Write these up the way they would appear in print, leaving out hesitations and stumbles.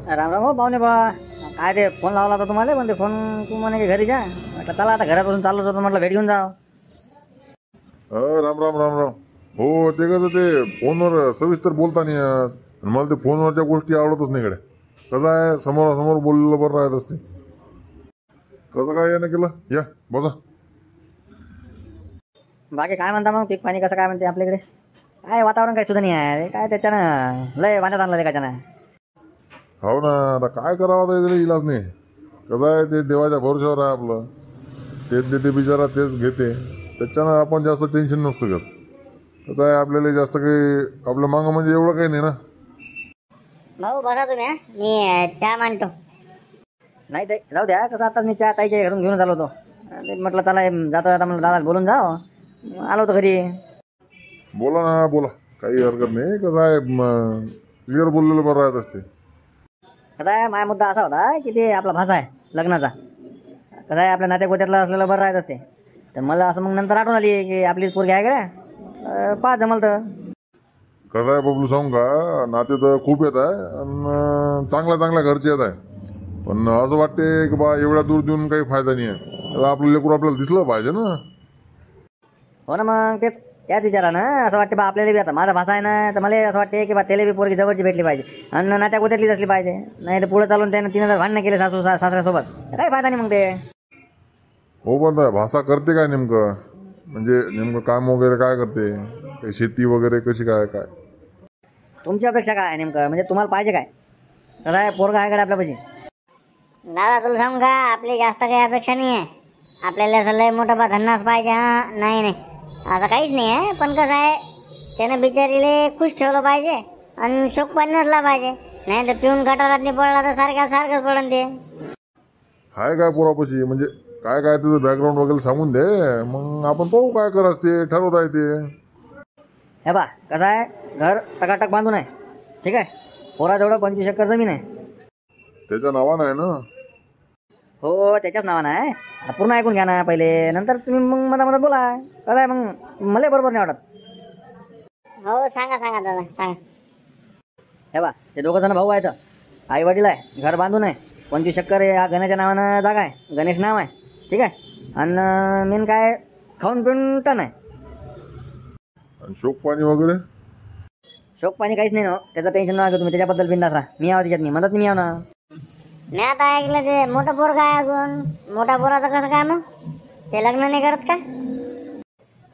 राम राम हो पाहुणे बा. काय ते फोन लावला होता तुम्हाला, पण ते फोन तू म्हणे की घरी जा. म्हटलं चला आता घरापासून चाललो होतो, म्हटलं भेट घेऊन जाव. राम राम राम राम. हो ते कसं ते फोनवर सविस्तर बोलता नाही येत. आणि मला ते फोनवरच्या गोष्टी आवडतच नाही कडे. कसं आहे समोरासमोर बोललेलं बरं राहत असते. कसं काय यानं केलं, या बसा. बाकी काय म्हणता मग, पीक पाणी कसं काय म्हणते आपल्याकडे? काय वातावरण काही सुद्धा नाही आहे काय, त्याच्यानं लय वाण्यात आणलं त्याच्यानं. हो ना, आता काय करावं, आता याला इलाज नाही. कसं आहे ते देवाच्या भरोश्यावर आहे आपलं. तेच देते बिचारा, तेच घेते. त्याच्यानं आपण जास्त टेन्शन नसतो घेत. कसं आहे आपल्याला जास्त काही आपल्या मागं म्हणजे एवढं काही नाही ना. भाऊ बघा तुम्ही, मी चहा मांडतो. नाही ते राहू द्या. कसं आता मी चहा ताईच्या घरून घेऊन झालो होतो. ते म्हटलं चला जातो आता, म्हटलं दादा बोलून जाव. आलो होतो घरी. बोला ना बोला, काही हरकत नाही. कसं आहे क्लिअर बोललेलं बरं राहत असते. कसं आहे माझा मुद्दा असा होता की ते आपला भाषा आहे लग्नाचा. कसं आहे आपल्या नात्यागोत्यातलं असलेलं बरं राहत असते. तर मला असं मग नंतर आठवण आली की आपलीच पोरगी आहे का, पाच जमल तर. कसं आहे बबलू सांगू का, नाते तर खूप येत आहे आणि चांगल्या चांगल्या घरचे येत आहे. पण असं वाटते की बा एवढ्या दूर देऊन काही फायदा नाही आहे. तर आपलं लेकरू आपल्याला दिसलं पाहिजे ना. हो ना, मग तेच त्याच विचारानं असं वाटते बा आपल्याला बी आता माझा भाषा आहे ना, तर मला असं वाटते की बा त्याला बी पोरगी जवळची भेटली पाहिजे आणि नात्या गोत्यातलीच असली पाहिजे. नाही तर पुढे चालून त्यानं 3000 भांडणं केले सासऱ्यासोबत, काही फायदा नाही मग ते. हो पण भाषा करते काय नेमकं, म्हणजे नेमकं काम वगैरे काय करते, काही शेती वगैरे कशी काय काय. तुमची अपेक्षा काय आहे नेमकं, म्हणजे तुम्हाला पाहिजे काय? कसं आहे पोरगा आहे का आपल्यापाशी? दादा तुला सांगू का, आपली जास्त काही अपेक्षा नाही आहे. आपल्याला असं लय मोठा बा धन्नाच पाहिजे. हा नाही नाही असं काहीच नाही आहे. पण कसं आहे त्यानं बिचारीले खुश ठेवलं पाहिजे आणि शोक पाणी नसला पाहिजे. नाही तर पिऊन गटारात नाही पडला तर सारखंच पडन ते. हाय काय पोरापाशी, म्हणजे काय काय तुझं बॅकग्राऊंड वगैरे सांगून दे, मग आपण पाहू काय करायचं ते ठरवत आहे ते. हे बा कसं आहे, घर टकाटक बांधून आहे, ठीक आहे. पोराजवळ 25 एकर जमीन आहे. त्याच्या नावानं आहे ना. हो त्याच्याच नावानं आहे. आता पूर्ण ऐकून घ्या ना पहिले, नंतर तुम्ही मग मधामध्ये बोला. कसं आहे मग मला बरोबर नाही वाटत. हो सांगा दादा सांगा. हे बा ते दोघं जण भाऊ आहेत, आई वडील आहे, घर बांधून आहे. 25 एकर या गण्याच्या नावानं जागा आहे, गणेश नाव आहे, ठीक आहे. आणि मेन काय खाऊन पिऊन टन आहे. आणि शोक पाणी वगैरे शोक पाणी काहीच नाही ना, त्याचं टेन्शन नका तुम्ही. त्याच्याबद्दल बिंदास राहा, मी आहो त्याच्यात नाही, मदत मी आहो ना. मी आता ऐकलं ते मोठा पोरगा आहे अजून. मोठा पोराचं कसं काय मग, ते लग्न नाही करत का?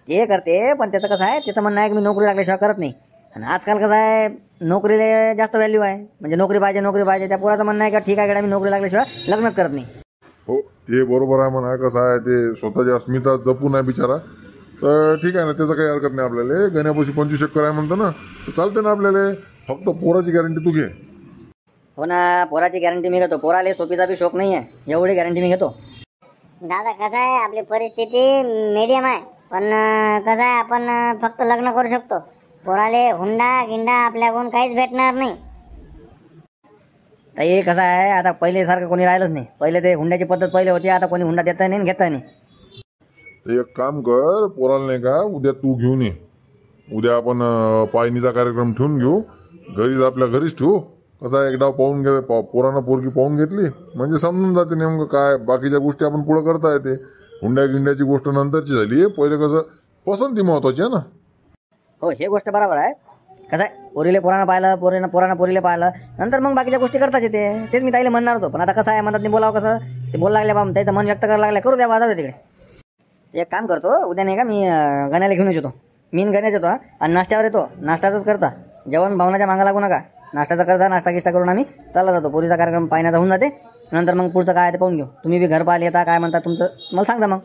ते करते, पण त्याचं कसं आहे, त्याचं म्हणणं आहे की मी नोकरी लागल्याशिवाय करत नाही. आणि आजकाल कसं आहे नोकरीला जास्त व्हॅल्यू आहे, म्हणजे नोकरी पाहिजे. त्या पोराचं म्हणणं आहे का ठीक आहे गड्या, मी नोकरी लागल्याशिवाय लग्नच करत नाही. हो ते बरोबर आहे म्हणा. कसं आहे ते स्वतःची अस्मिता जपून आहे बिचारा, तर ठीक आहे ना, त्याचं काही हरकत नाही. आपल्याला गण्यापाशी 25 एकर आहे म्हणतं ना, तर चालते ना आपल्याला. फक्त पोराची गॅरंटी तू घे. हो ना, पोराची गॅरंटी मी घेतो. पोराले सोपीचा बी शोक नाही आहे, एवढी गॅरंटी मी घेतो. दादा कसं आहे आपली परिस्थिती मीडियम आहे. पण कसं आहे आपण फक्त लग्न करू शकतो. पोराले हुंडा गिंडा आपल्याकडून काहीच भेटणार नाही. तर हे कसं आहे, आता पहिले सारखं कोणी राहिलंच नाही. पहिले ते हुंड्याची पद्धत पहिले होती, आता कोणी हुंडा देता नाही घेता नाही. तर एक काम कर, पोराला नाही का उद्या तू घेऊन ये. उद्या आपण पायनीचा कार्यक्रम ठेवून घेऊ, घरीच आपल्या घरीच ठेवू. कसं आहे एक डाव पाहून घे, पोरानं पोरगी पाहून घेतली म्हणजे समजून जाते नेमकं काय. बाकीच्या गोष्टी आपण पुढे करता येते. हुंड्या गिंड्याची गोष्ट नंतरची झाली, पहिले कसं पसंती महत्वाची आहे ना. हो हे गोष्ट बरोबर आहे. कसं आहे पोरीले पोरानं पाहिलं, पोरानं पोरीले पाहिलं, नंतर मग बाकीच्या गोष्टी करताच येते. तेच मी ताईला म्हणणार होतो, पण आता कसं आहे मनात नाही बोलावं. कसं ते बोलायला लागले बा, त्याचं मन व्यक्त करायला लागलं, करू द्या बाजार तिकडे. एक काम करतो, उद्या नाही का मी गण्याला घेऊन येतो. मी गण्याच येतो आणि नाश्त्यावर येतो. नाश्ताच करता, जेवण भावनाच्या मागं लागू नका. नाश्ताचा करता, नाश्ता गिष्टा करून आम्ही चालला जातो. पोरीचा कार्यक्रम पाहण्याचा होऊन जाते, नंतर मग पुढचं काय ते पाहून घेऊ. तुम्ही बी घर पाहिले येता, काय म्हणता तुमचं मला सांगा मग.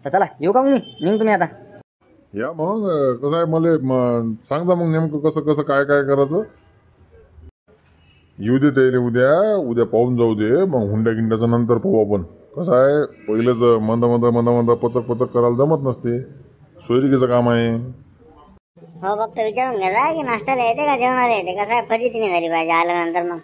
तर चला येऊ का मग, मी निघ तुम्ही आता. या मग कसं आहे मला सांगता मग नेमकं कसं कसं काय काय करायचं. येऊ दे त्याला उद्या पाहून जाऊ दे. मग हुंड्या गिंड्याचं नंतर पाहू आपण. कसं आहे पहिलेच मंद पचक करायला जमत नसते. सोयरिकीचं काम आहे. हो फक्त विचारून घ्या की नाश्त्याला येते का जेवणाला येते. कसं आहे फजिती नाही झाली पाहिजे आल्यानंतर मग.